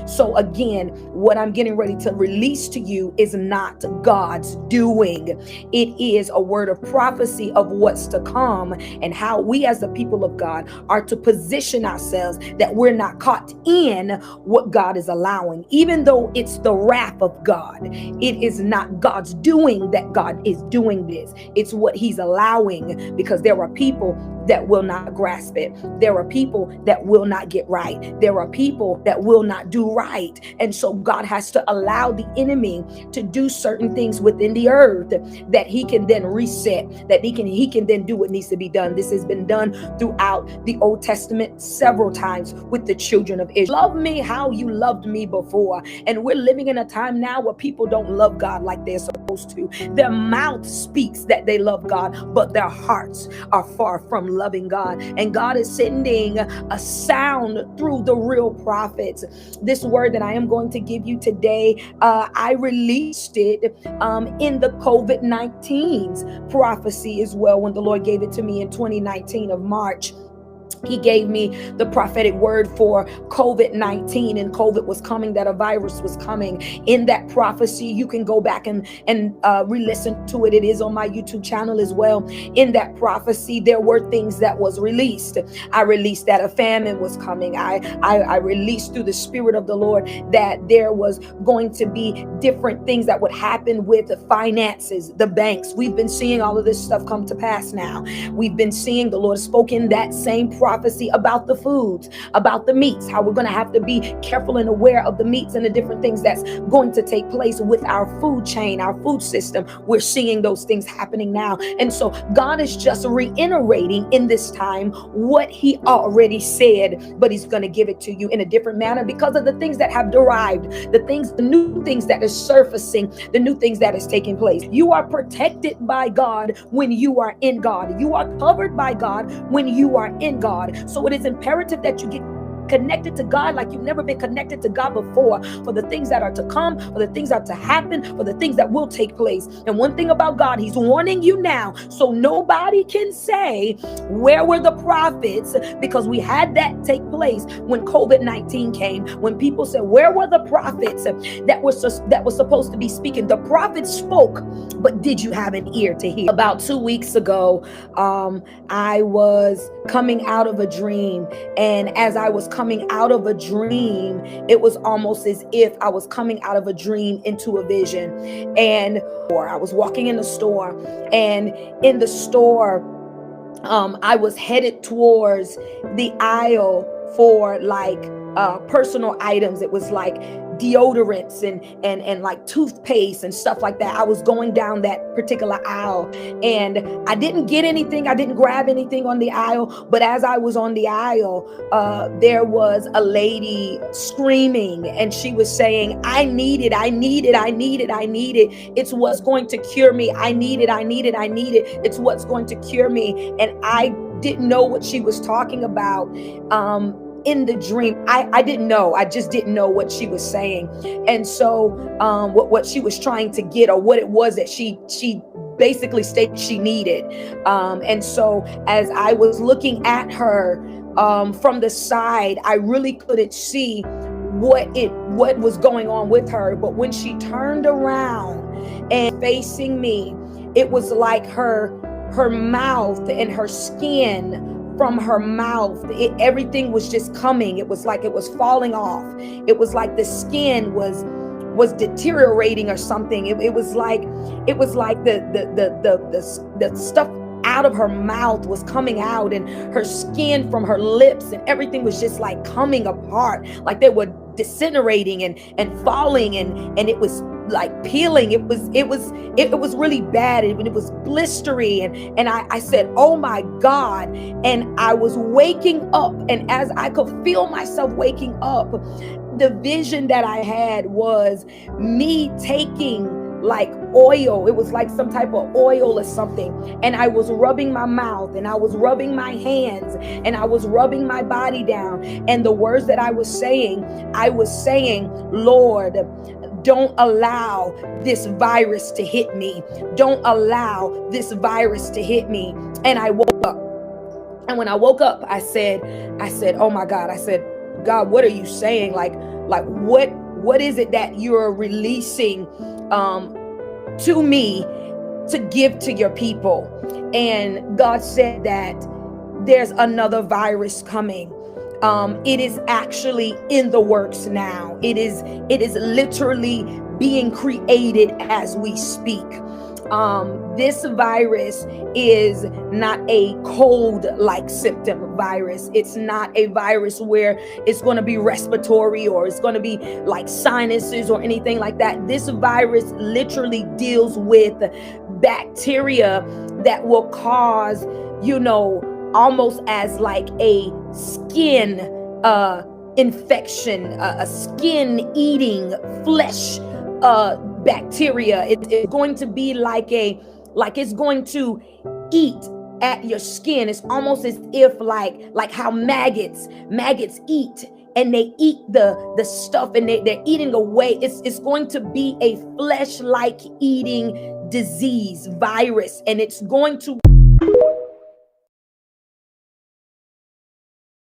So again, what I'm getting ready to release to you is not God's doing. It is a word of prophecy of what's to come, and how we as the people of God are to position ourselves that we're not caught in what God is allowing. Even though it's the wrath of God, it is not God's doing that God is doing this. It's what he's allowing, because there are people that will not grasp it. There are people that will not get right. There are people that will not do right. And so God has to allow the enemy to do certain things within the earth, that he can then reset, that he can then do what needs to be done. This has been done throughout the Old Testament several times with the children of Israel. Love me how you loved me before. And we're living in a time now where people don't love God like they're supposed to. Their mouth speaks that they love God, but their hearts are far from loving God. And God is sending a sound through the real prophets. This word that I am going to give you today, I released it in the COVID-19's prophecy as well, when the Lord gave it to me in 2019 of March. He gave me the prophetic word for COVID-19, and COVID was coming, that a virus was coming. In that prophecy, you can go back and re-listen to it. It is on my YouTube channel as well. In that prophecy, there were things that was released. I released that a famine was coming. I released through the Spirit of the Lord that there was going to be different things that would happen with the finances, the banks. We've been seeing all of this stuff come to pass now. We've been seeing the Lord spoke in that same prophecy about the foods, about the meats, how we're going to have to be careful and aware of the meats and the different things that's going to take place with our food chain, our food system. We're seeing those things happening now. And so God is just reiterating in this time what he already said, but he's going to give it to you in a different manner because of the things that have derived, the new things that is surfacing, the new things that is taking place. You are protected by God when you are in God. You are covered by God when you are in God. So it is imperative that you get connected to God like you've never been connected to God before, for the things that are to come, for the things that are to happen, for the things that will take place. And one thing about God, he's warning you now, so nobody can say, where were the prophets? Because we had that take place when COVID-19 came, when people said, where were the prophets that were supposed to be speaking? The prophets spoke, but did you have an ear to hear? About 2 weeks ago, I was coming out of a dream, and as I was coming out of a dream, it was almost as if I was coming out of a dream into a vision. And or I was walking in the store, and in the store, I was headed towards the aisle for like personal items. It was like deodorants and like toothpaste and stuff like that. I was going down that particular aisle, and I didn't get anything. I didn't grab anything on the aisle. But as I was on the aisle, there was a lady screaming, and she was saying, I need it, I need it, I need it, I need it. It's what's going to cure me. I need it, I need it, I need it. It's what's going to cure me. And I didn't know what she was talking about. In the dream, I didn't know. I just didn't know what she was saying. And so what she was trying to get, or what it was that she basically stated she needed. And so as I was looking at her from the side, I really couldn't see what was going on with her. But when she turned around and facing me, it was like her mouth and her skin, from her mouth, everything was just coming. It was like it was falling off. It was like the skin was deteriorating or something. It was like the stuff out of her mouth was coming out, and her skin from her lips and everything was just like coming apart, like they were disintegrating and falling, and it was like peeling. It was really bad. It was blistery, and I said, oh my God. And I was waking up, and as I could feel myself waking up, the vision that I had was me taking like oil. It was like some type of oil or something, and I was rubbing my mouth, and I was rubbing my hands, and I was rubbing my body down. And the words that I was saying, Lord, don't allow this virus to hit me. Don't allow this virus to hit me. And I woke up. And when I woke up, I said, oh my God, I said, God, what are you saying? Like, Like what is it that you're releasing to me to give to your people? And God said that there's another virus coming. It is actually in the works now. It is literally being created as we speak. This virus is not a cold like symptom virus. It's not a virus where it's going to be respiratory or it's going to be like sinuses or anything like that. This virus literally deals with bacteria that will cause, almost as like a skin infection, a skin eating flesh bacteria. It's going to be like it's going to eat at your skin. It's almost as if like how maggots eat, and they eat the stuff, and they're eating away. It's going to be a flesh like eating disease virus, and it's going to